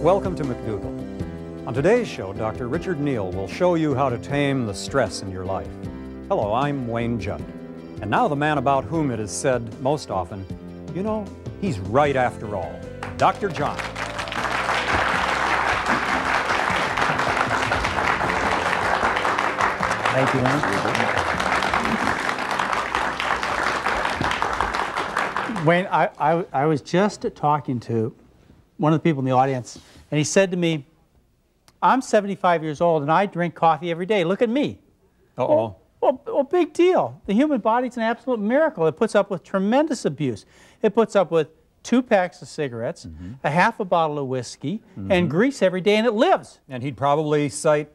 Welcome to McDougall. On today's show, Dr. Richard Neal will show you how to tame the stress in your life. Hello, I'm Wayne Judd. And now the man about whom it is said most often, you know, he's right after all, Dr. John. Thank you, Wayne. Wayne, I was just talking to one of the people in the audience, and he said to me, I'm 75 years old and I drink coffee every day. Look at me. Uh-oh. Well, big deal. The human body's an absolute miracle. It puts up with tremendous abuse. It puts up with 2 packs of cigarettes, a half a bottle of whiskey, and grease every day, and it lives. And he'd probably cite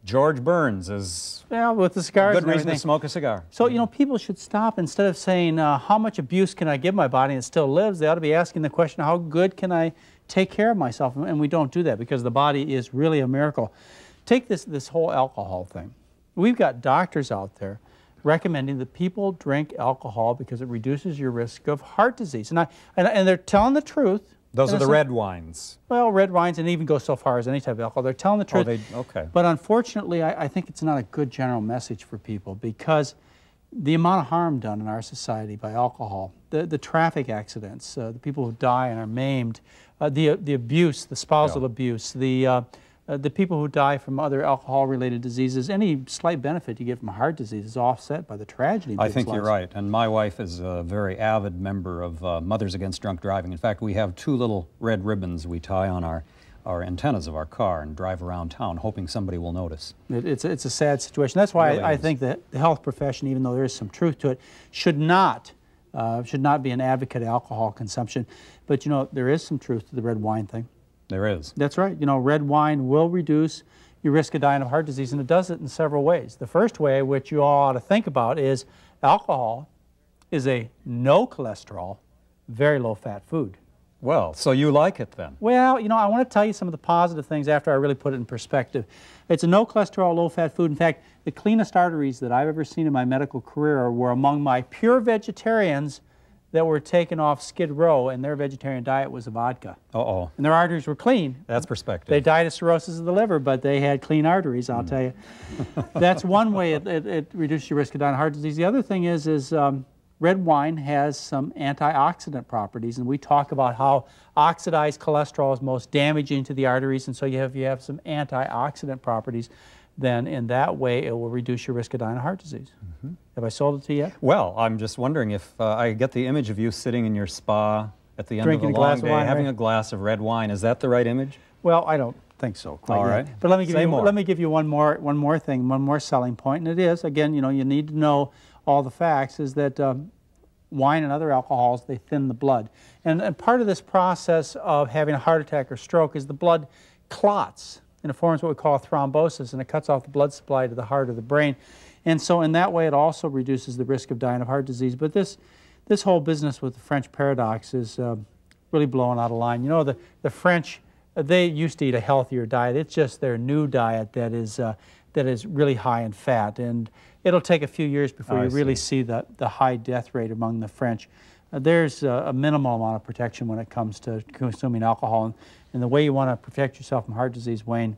George Burns as with the cigars good reason to smoke a cigar. So, you know, people should stop, instead of saying, how much abuse can I give my body and it still lives, they ought to be asking the question, how good can I take care of myself? And we don't do that because the body is really a miracle. Take this whole alcohol thing. We've got doctors out there recommending that people drink alcohol because it reduces your risk of heart disease. And they're telling the truth. Those are the red wines. Well, red wines, and even go so far as any type of alcohol. They're telling the truth. Okay. But unfortunately, I think it's not a good general message for people, because the amount of harm done in our society by alcohol, the traffic accidents, the people who die and are maimed, the abuse, the spousal abuse, the people who die from other alcohol-related diseases, any slight benefit you get from heart disease is offset by the tragedy. I think you're right. And my wife is a very avid member of Mothers Against Drunk Driving. In fact, we have 2 little red ribbons we tie on our antennas of our car and drive around town hoping somebody will notice. It's a sad situation. That's why really I think that the health profession, even though there is some truth to it, should not be an advocate of alcohol consumption. But, you know, there is some truth to the red wine thing. There is. That's right. You know, red wine will reduce your risk of dying of heart disease, and it does it in several ways. The first way, which you all ought to think about, is alcohol is a no cholesterol, very low fat food. Well, so you like it then? Well, you know, I want to tell you some of the positive things after I really put it in perspective. It's a no cholesterol, low fat food. In fact, the cleanest arteries that I've ever seen in my medical career were among my pure vegetarians that were taken off Skid Row, and their vegetarian diet was a vodka. Uh-oh. And their arteries were clean. That's perspective. They died of cirrhosis of the liver, but they had clean arteries, I'll tell you. That's one way it reduces your risk of dying of heart disease. The other thing is red wine has some antioxidant properties, and we talk about how oxidized cholesterol is most damaging to the arteries, and so you have some antioxidant properties, then in that way it will reduce your risk of dying of heart disease. Have I sold it to you yet? Well, I'm just wondering if I get the image of you sitting in your spa at the end Drinking of a long day, wine, having a glass of red wine. Is that the right image? Well, I don't think so quite All yet. right. But let me give you one more thing, one more selling point, and it is, again, you know, you need to know all the facts, is that wine and other alcohols, they thin the blood. And part of this process of having a heart attack or stroke is the blood clots and it forms what we call thrombosis, and it cuts off the blood supply to the heart or the brain. And so in that way it also reduces the risk of dying of heart disease. But this whole business with the French paradox is really blowing out of line. You know, the French, they used to eat a healthier diet. It's just their new diet that is really high in fat, and it'll take a few years before you really see the high death rate among the French. There's a minimal amount of protection when it comes to consuming alcohol, and the way you want to protect yourself from heart disease, Wayne,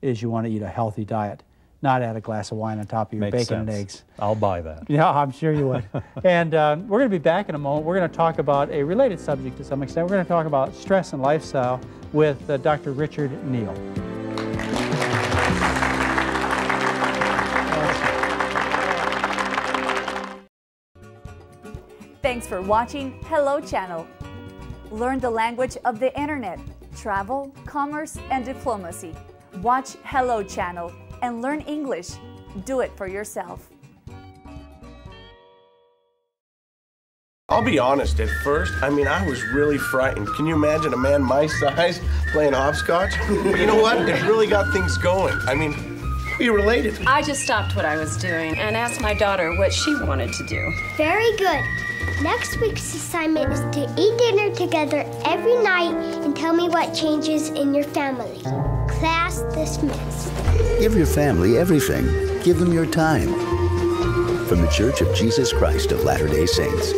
is you want to eat a healthy diet, not add a glass of wine on top of your bacon and eggs. I'll buy that. Yeah, I'm sure you would. And we're going to be back in a moment. We're going to talk about a related subject to some extent. We're going to talk about stress and lifestyle with Dr. Richard Neal. Thanks for watching Hello Channel. Learn the language of the internet, travel, commerce, and diplomacy. Watch Hello Channel and learn English. Do it for yourself. I'll be honest, at first, I was really frightened. Can you imagine a man my size playing hopscotch? But you know what? It really got things going. We related. I just stopped what I was doing and asked my daughter what she wanted to do. Very good. Next week's assignment is to eat dinner together every night and tell me what changes in your family. Class dismissed. Give your family everything. Give them your time. From the Church of Jesus Christ of Latter-day Saints.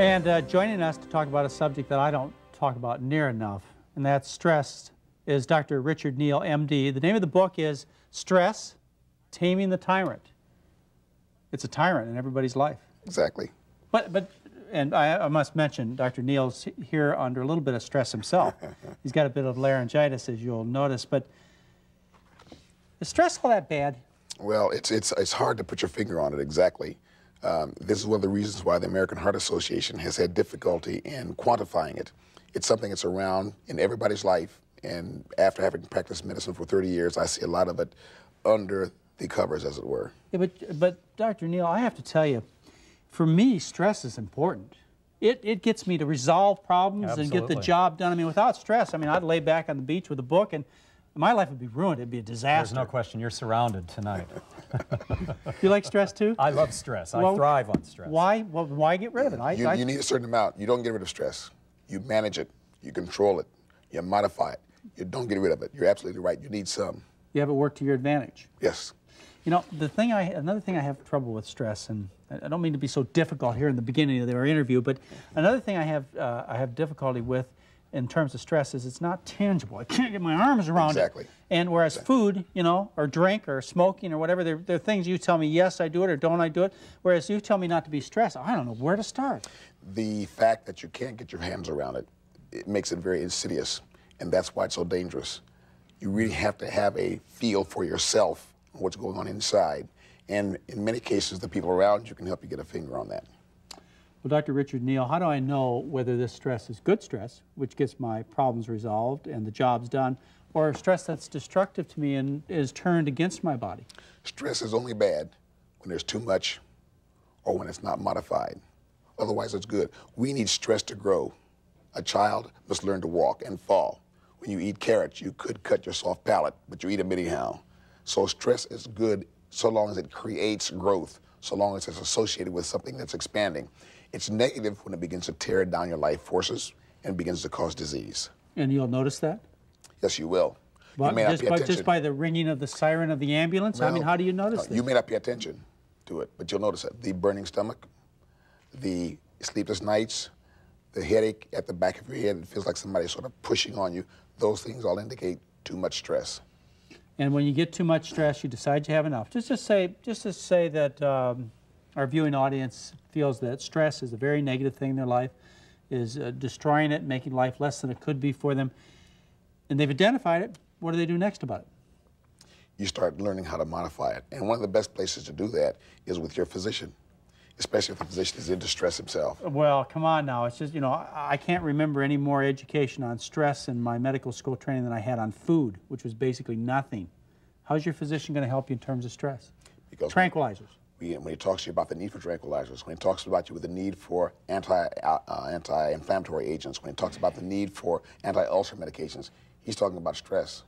And joining us to talk about a subject that I don't talk about near enough, and that's stress, is Dr. Richard Neal, MD. The name of the book is Stress, Taming the Tyrant. It's a tyrant in everybody's life. Exactly. And I must mention, Dr. Neal's here under a little bit of stress himself. He's got a bit of laryngitis, as you'll notice, but is stress all that bad? Well, it's hard to put your finger on it exactly. This is one of the reasons why the American Heart Association has had difficulty in quantifying it. It's something that's around in everybody's life, and after having practiced medicine for 30 years, I see a lot of it under the covers, as it were. Yeah, but Dr. Neal, I have to tell you, for me, stress is important. It gets me to resolve problems and get the job done. I mean, without stress, I mean, I'd lay back on the beach with a book and my life would be ruined. It'd be a disaster. There's no question. You're surrounded tonight. You like stress too? I love stress. I thrive on stress. Why? Well, why get rid of it? You need a certain amount. You don't get rid of stress. You manage it. You control it. You modify it. You don't get rid of it. You're absolutely right. You need some. You have it work to your advantage. Yes. You know, another thing I have trouble with stress, and I don't mean to be so difficult here in the beginning of our interview, but another thing I have difficulty with in terms of stress is it's not tangible. I can't get my arms around it. And whereas food, you know, or drink or smoking or whatever, they're things you tell me, yes, I do it, or don't I do it. Whereas you tell me not to be stressed, I don't know where to start. The fact that you can't get your hands around it, it makes it very insidious, and that's why it's so dangerous. You really have to have a feel for yourself what's going on inside. And in many cases, the people around you can help you get a finger on that. Well, Dr. Richard Neal, how do I know whether this stress is good stress, which gets my problems resolved and the job's done, or stress that's destructive to me and is turned against my body? Stress is only bad when there's too much or when it's not modified. Otherwise, it's good. We need stress to grow. A child must learn to walk and fall. When you eat carrots, you could cut your soft palate, but you eat them anyhow. So stress is good so long as it creates growth, so long as it's associated with something that's expanding. It's negative when it begins to tear down your life forces and begins to cause disease. And you'll notice that? Yes, you will. Well, you may not pay attention. Just by the ringing of the siren of the ambulance? Well, I mean, how do you notice this? You may not pay attention to it, but you'll notice it. The burning stomach, the sleepless nights, the headache at the back of your head, it feels like somebody's sort of pushing on you. Those things all indicate too much stress. And when you get too much stress, you decide you have enough. Just to say that our viewing audience feels that stress is a very negative thing in their life, is destroying it, making life less than it could be for them, and they've identified it, what do they do next about it? You start learning how to modify it. And one of the best places to do that is with your physician, especially if the physician is into stress himself. Well, come on now. It's just, you know, I can't remember any more education on stress in my medical school training than I had on food, which was basically nothing. How's your physician going to help you in terms of stress? Because tranquilizers. When he talks to you about the need for tranquilizers, when he talks about you with the need for anti-inflammatory agents, when he talks about the need for anti-ulcer medications, he's talking about stress.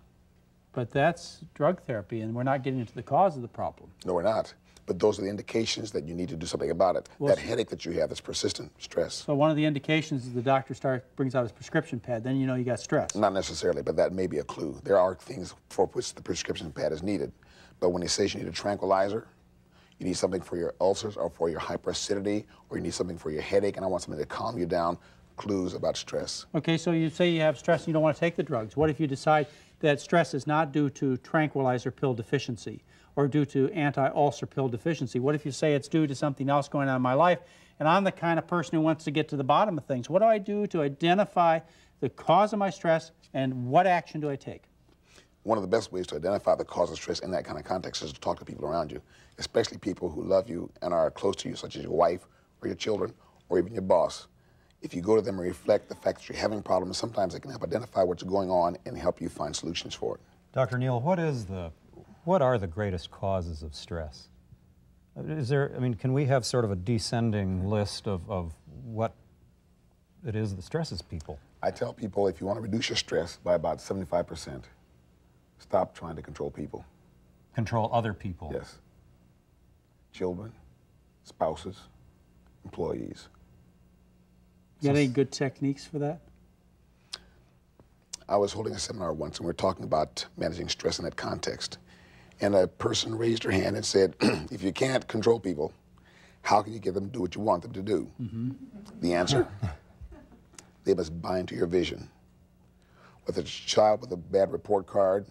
But that's drug therapy, and we're not getting into the cause of the problem. No, we're not. But those are the indications that you need to do something about it. Well, that headache that you have that's persistent, stress. So one of the indications is the doctor brings out his prescription pad, then you know you got stress. Not necessarily, but that may be a clue. There are things for which the prescription pad is needed. But when he says you need a tranquilizer, you need something for your ulcers or for your hyperacidity, or you need something for your headache, and I want something to calm you down, clues about stress. Okay, so you say you have stress and you don't want to take the drugs. What if you decide that stress is not due to tranquilizer pill deficiency or due to anti-ulcer pill deficiency? What if you say it's due to something else going on in my life, and I'm the kind of person who wants to get to the bottom of things? What do I do to identify the cause of my stress, and what action do I take? One of the best ways to identify the cause of stress in that kind of context is to talk to people around you, especially people who love you and are close to you, such as your wife or your children or even your boss. If you go to them and reflect the fact that you're having problems, sometimes they can help identify what's going on and help you find solutions for it. Dr. Neal, what are the greatest causes of stress? Is there, I mean, can we have sort of a descending list of what it is that stresses people? I tell people if you want to reduce your stress by about 75%, stop trying to control people. Control other people? Yes. Children, spouses, employees. You got any good techniques for that? I was holding a seminar once and we were talking about managing stress in that context. And a person raised her hand and said, if you can't control people, How can you get them to do what you want them to do? The answer? They must buy into your vision. Whether it's a child with a bad report card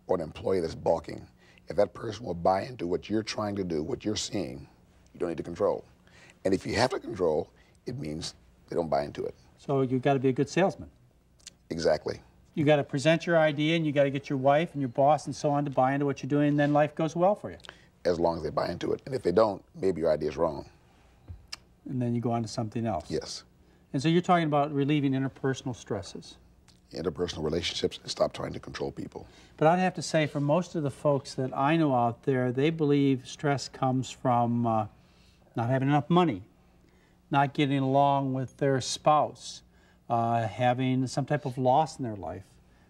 or an employee that's balking, if that person will buy into what you're trying to do, what you're seeing, you don't need to control. And if you have to control, it means they don't buy into it. So you've got to be a good salesman. Exactly. You got to present your idea, and you got to get your wife and your boss and so on to buy into what you're doing, and then life goes well for you. As long as they buy into it. And if they don't, maybe your idea is wrong. And then you go on to something else. Yes. And so you're talking about relieving interpersonal stresses. Interpersonal relationships, and stop trying to control people. But I'd have to say, for most of the folks that I know out there, they believe stress comes from not having enough money, not getting along with their spouse, having some type of loss in their life,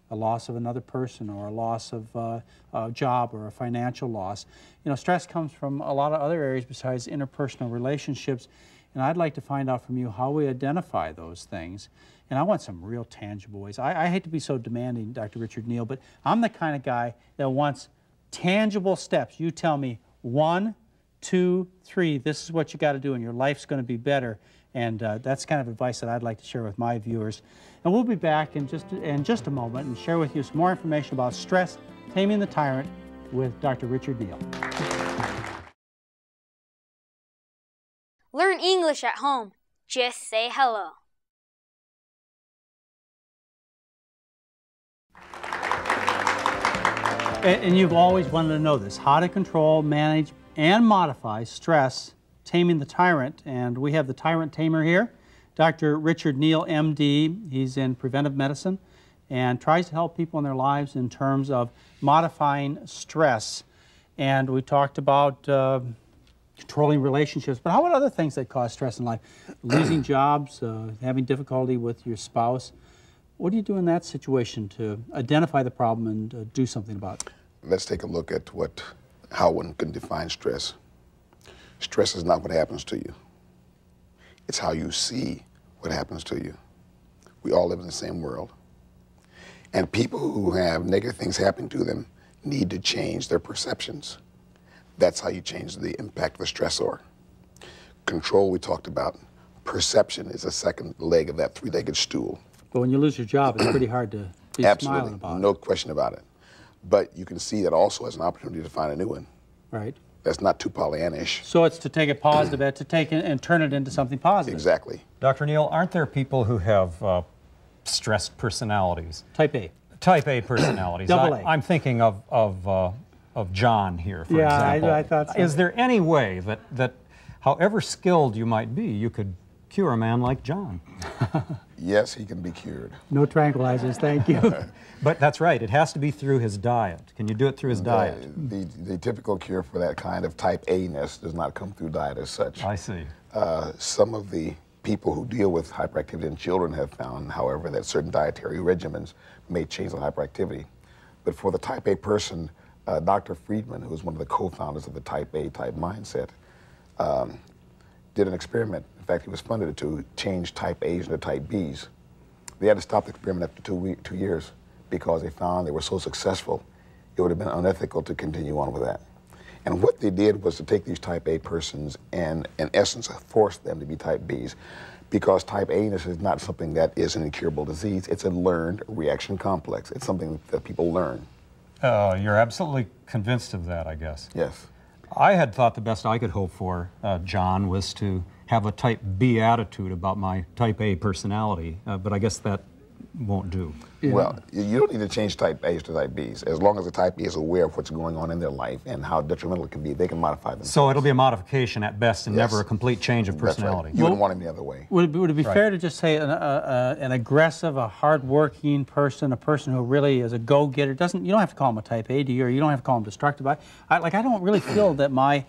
a loss of another person, or a loss of a job, or a financial loss. You know, stress comes from a lot of other areas besides interpersonal relationships, and I'd like to find out from you how we identify those things. And I want some real tangible ways. I hate to be so demanding, Dr. Richard Neal, but I'm the kind of guy that wants tangible steps. You tell me 1, 2, 3, this is what you got to do, and your life's going to be better. And that's kind of advice that I'd like to share with my viewers. And we'll be back in just a moment and share with you some more information about stress, taming the tyrant, with Dr. Richard Neal. Learn English at home. Just say hello. And you've always wanted to know this, how to control, manage, and modify stress, taming the tyrant. And we have the tyrant tamer here, Dr. Richard Neal, MD. He's in preventive medicine and tries to help people in their lives in terms of modifying stress. And we talked about controlling relationships, but how about other things that cause stress in life? Losing jobs, having difficulty with your spouse. What do you do in that situation to identify the problem and do something about it? Let's take a look at how one can define stress. Stress is not what happens to you. It's how you see what happens to you. We all live in the same world. And people who have negative things happen to them need to change their perceptions. That's how you change the impact of the stressor. Control, we talked about. Perception is the second leg of that three-legged stool. But when you lose your job, it's pretty hard to be smiling about it. No question about it. But you can see that also as an opportunity to find a new one. Right. That's not too Pollyannish. So it's to take a positive, to take it and turn it into something positive. Exactly. Dr. Neal, aren't there people who have stressed personalities? Type A. Type A personalities. Double A. I'm thinking of John here, for example. Yeah, I thought so. Is there any way that however skilled you might be, you could cure a man like John? Yes, he can be cured. No tranquilizers, thank you. But that's right, it has to be through his diet. Can you do it through his diet? The typical cure for that kind of type A-ness does not come through diet as such. I see. Some of the people who deal with hyperactivity in children have found, however, that certain dietary regimens may change the hyperactivity. But for the type A person, Dr. Friedman, who is one of the co-founders of the type A type mindset, did an experiment. In fact, he was funded to change type A's into type B's. They had to stop the experiment after 2 years because they found they were so successful, it would have been unethical to continue on with that. And what they did was to take these type A persons and, in essence, force them to be type B's, because type A-ness is not something that is an incurable disease. It's a learned reaction complex. It's something that people learn. You're absolutely convinced of that, I guess. Yes. I had thought the best I could hope for, John, was to have a type B attitude about my type A personality, but I guess that won't do. Yeah. Well, you don't need to change type A's to type B's. As long as the type B is aware of what's going on in their life and how detrimental it can be, they can modify themselves. So it'll be a modification at best and never a complete change of personality. That's right. You wouldn't want him the other way. Would it be fair to just say an aggressive, a hard-working person, a person who really is a go-getter, you don't have to call him a type A, do you? Or you don't have to call him destructive. I don't really feel that my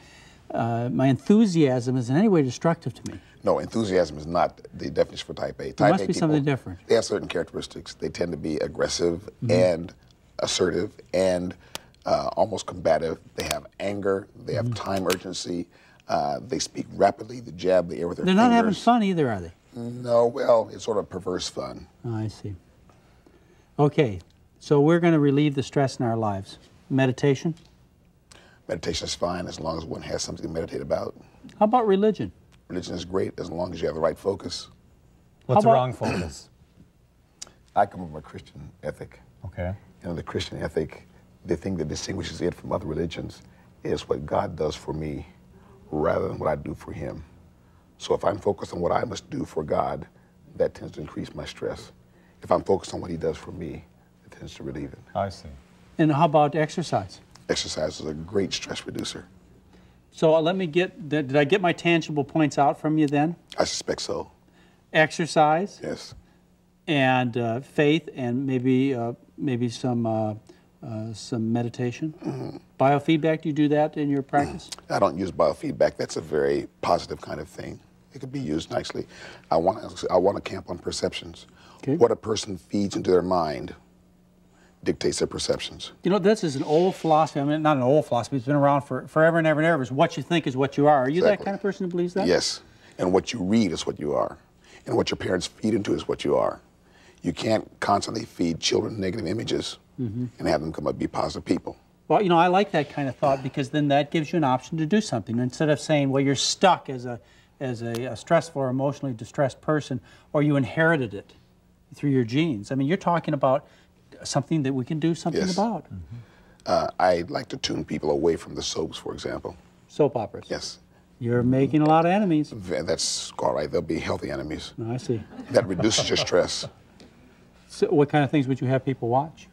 enthusiasm is in any way destructive to me. No, enthusiasm is not the definition for type A. There must be something different. They have certain characteristics. They tend to be aggressive and assertive and almost combative. They have anger. They have time urgency. They speak rapidly. They jab the air with their fingers. They're not having fun either, are they? No, well, it's sort of perverse fun. Oh, I see. Okay, so we're going to relieve the stress in our lives. Meditation? Meditation is fine as long as one has something to meditate about. How about religion? Religion is great as long as you have the right focus. What's the wrong focus? I come from a Christian ethic. Okay. And the Christian ethic, the thing that distinguishes it from other religions is what God does for me rather than what I do for him. So if I'm focused on what I must do for God, that tends to increase my stress. If I'm focused on what he does for me, it tends to relieve it. I see. And how about exercise? Exercise is a great stress reducer. So let me get, did I get my tangible points out from you then? I suspect so. Exercise. Yes. And faith, and maybe some meditation. Mm-hmm. Biofeedback, do you do that in your practice? I don't use biofeedback. That's a very positive kind of thing. It could be used nicely. I want to camp on perceptions. Okay. What a person feeds into their mind dictates their perceptions. You know, this is an old philosophy. I mean, not an old philosophy. It's been around for forever and ever and ever. Is what you think is what you are. Are you that kind of person who believes that? Yes. And what you read is what you are. And what your parents feed into is what you are. You can't constantly feed children negative images and have them come up and be positive people. Well, you know, I like that kind of thought because then that gives you an option to do something. Instead of saying, well, you're stuck as a stressful or emotionally distressed person, or you inherited it through your genes. I mean, you're talking about something that we can do something about. I like to tune people away from the soaps, for example. Soap operas. Yes. You're making a lot of enemies. That's all right. They'll be healthy enemies. I see. That reduces your stress. So what kind of things would you have people watch?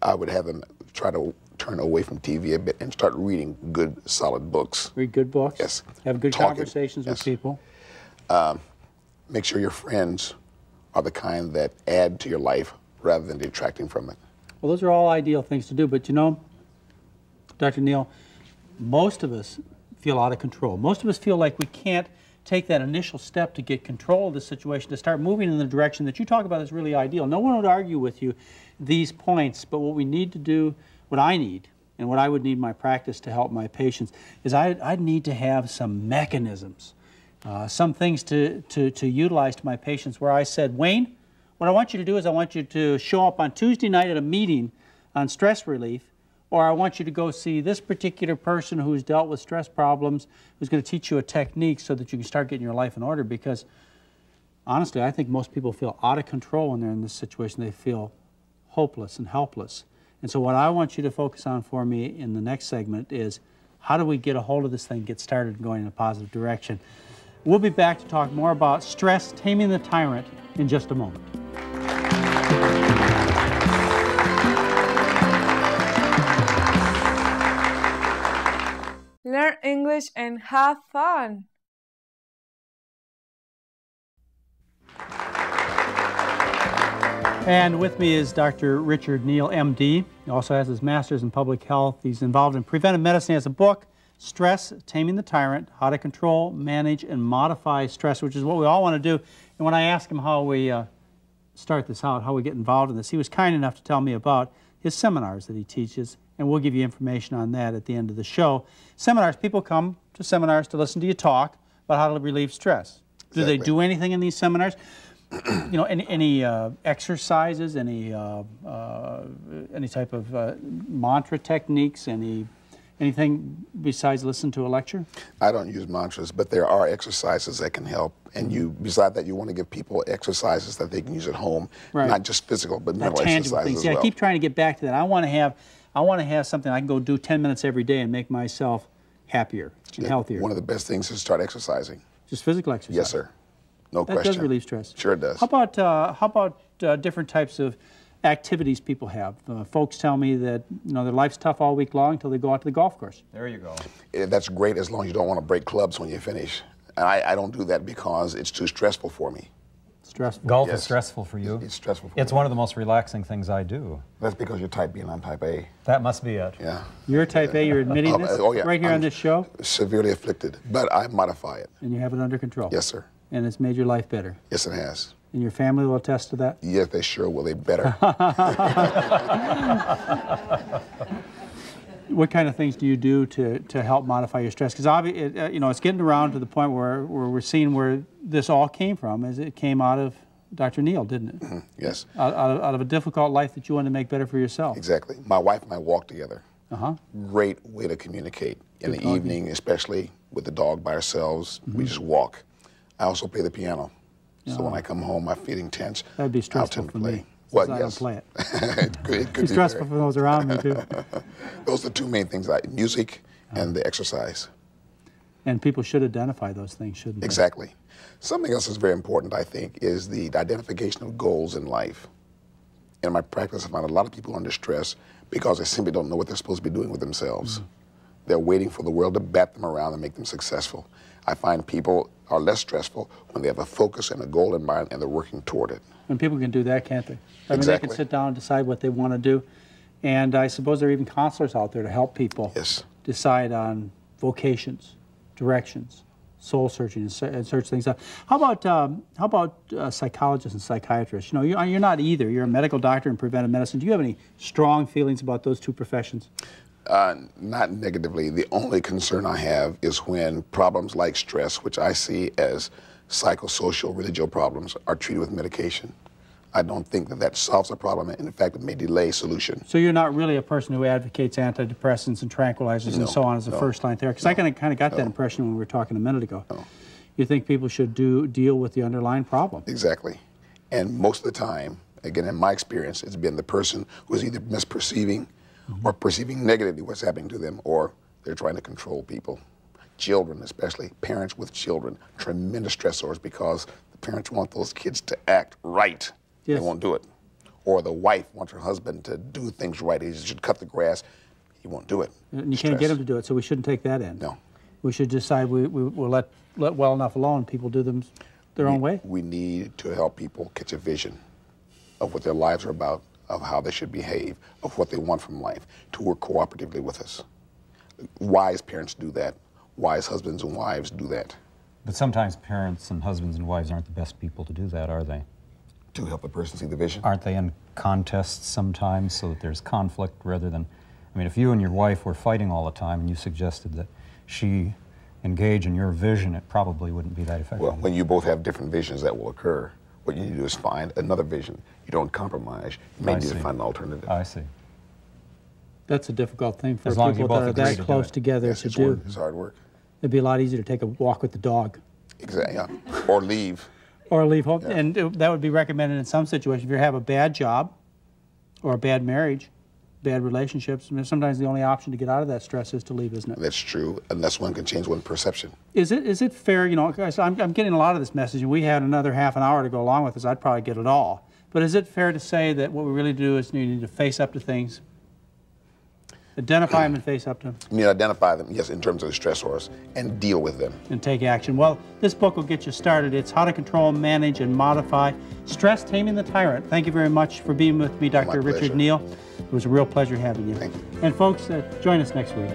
I would have them try to turn away from TV a bit and start reading good, solid books. Read good books? Yes. Have good conversations with people? Make sure your friends are the kind that add to your life rather than detracting from it. Well, those are all ideal things to do, but you know, Dr. Neal, most of us feel out of control. Most of us feel like we can't take that initial step to get control of the situation, to start moving in the direction that you talk about is really ideal. No one would argue with you these points, but what we need to do, what I need, and what I would need my practice to help my patients, is I'd need to have some mechanisms, some things to utilize to my patients where I said, Wayne, what I want you to do is I want you to show up on Tuesday night at a meeting on stress relief, or I want you to go see this particular person who's dealt with stress problems, who's going to teach you a technique so that you can start getting your life in order. Because honestly, I think most people feel out of control when they're in this situation. They feel hopeless and helpless. And so what I want you to focus on for me in the next segment is how do we get a hold of this thing, get started and going in a positive direction. We'll be back to talk more about stress, taming the tyrant in just a moment. Learn English and have fun. And with me is Dr. Richard Neal, MD. He also has his master's in public health. He's involved in preventive medicine. He has a book, Stress, Taming the Tyrant, How to Control, Manage, and Modify Stress, which is what we all want to do. And when I asked him how we start this out, how we get involved in this, he was kind enough to tell me about his seminars that he teaches, and we'll give you information on that at the end of the show. Seminars, people come to seminars to listen to you talk about how to relieve stress. Do they do anything in these seminars? You know, any exercises, any type of mantra techniques, anything besides listen to a lecture? I don't use mantras, but there are exercises that can help. And you, beside that, you want to give people exercises that they can use at home, not just physical, but mental exercises as well. I keep trying to get back to that. I want to have something I can go do 10 minutes every day and make myself happier and healthier. One of the best things is to start exercising. Just physical exercise? Yes, sir. No question. That does relieve stress. Sure it does. How about different types of activities people have? Folks tell me that their life's tough all week long until they go out to the golf course. There you go. That's great as long as you don't want to break clubs when you finish. And I don't do that because it's too stressful for me. Stressful? Golf is stressful for you? It's stressful for me. It's one of the most relaxing things I do. That's because you're type B and I'm type A. That must be it. Yeah. You're type A, you're admitting this right here on this show? Severely afflicted, but I modify it. And you have it under control? Yes, sir. And it's made your life better? Yes, it has. And your family will attest to that? Yes, they sure will. They better. What kind of things do you do to help modify your stress? Because it's getting around to the point where we're seeing where this all came from, as it came out of Dr. Neal, didn't it? Mm-hmm. Yes. Out of a difficult life that you wanted to make better for yourself. Exactly. My wife and I walk together. Uh-huh. Great way to communicate. In the evening, especially, with the dog by ourselves. We just walk. I also play the piano. So when I come home, I'm feeling tense. That'd be stressful for me. Well, I yes. don't play it. It could be stressful for those around me, too. Those are the two main things, music and the exercise. And people should identify those things, shouldn't they? Exactly. Something else that's very important, I think, is the identification of goals in life. In my practice, I find a lot of people under stress because they simply don't know what they're supposed to be doing with themselves. They're waiting for the world to bat them around and make them successful. I find people are less stressful when they have a focus and a goal in mind and they're working toward it. And people can do that, can't they? I mean, Exactly. they can sit down and decide what they want to do. And I suppose there are even counselors out there to help people decide on vocations, directions, soul searching, and search things out. How about psychologists and psychiatrists? You know, you're not either. You're a medical doctor in preventive medicine. Do you have any strong feelings about those two professions? Not negatively. The only concern I have is when problems like stress, which I see as psychosocial, religious problems, are treated with medication. I don't think that that solves a problem, and in fact, it may delay solution. So you're not really a person who advocates antidepressants and tranquilizers and so on as a first-line therapy? Because I kind of got that impression when we were talking a minute ago. You think people should deal with the underlying problem? Exactly. And most of the time, again, in my experience, it's been the person who is either misperceiving or perceiving negatively what's happening to them, or they're trying to control people. Children, especially parents with children, tremendous stressors because the parents want those kids to act right. They won't do it. Or the wife wants her husband to do things right. He should cut the grass. He won't do it. And you can't get him to do it, so we shouldn't take that in. No. We should decide we'll let well enough alone. People do them their own way. We need to help people catch a vision of what their lives are about, of how they should behave, of what they want from life, to work cooperatively with us. Wise parents do that. Wise husbands and wives do that. But sometimes parents and husbands and wives aren't the best people to do that, are they? To help the person see the vision? Aren't they in contests sometimes so that there's conflict rather than... I mean, if you and your wife were fighting all the time and you suggested that she engage in your vision, it probably wouldn't be that effective. Well, when you both have different visions, that will occur. What you need to do is find another vision. You don't compromise. You may need to find an alternative. I see. That's a difficult thing for as long people as you that both are that close together to do. It's hard work. It'd be a lot easier to take a walk with the dog. Exactly, yeah. Or leave. Or leave home. Yeah. And that would be recommended in some situations. If you have a bad job or a bad marriage, bad relationships, I mean, sometimes the only option to get out of that stress is to leave, isn't it? That's true, unless one can change one's perception. Is it fair, you know, guys, I'm getting a lot of this message, and we had another half an hour to go along with this, I'd probably get it all. But is it fair to say that what we really do is you need to face up to things, identify them and face up to them? You mean identify them, yes, in terms of the stressors, and deal with them. And take action. Well, this book will get you started. It's How to Control, Manage, and Modify Stress, Taming the Tyrant. Thank you very much for being with me, Dr. Richard Neal. It was a real pleasure having you. Thank you. And folks, join us next week.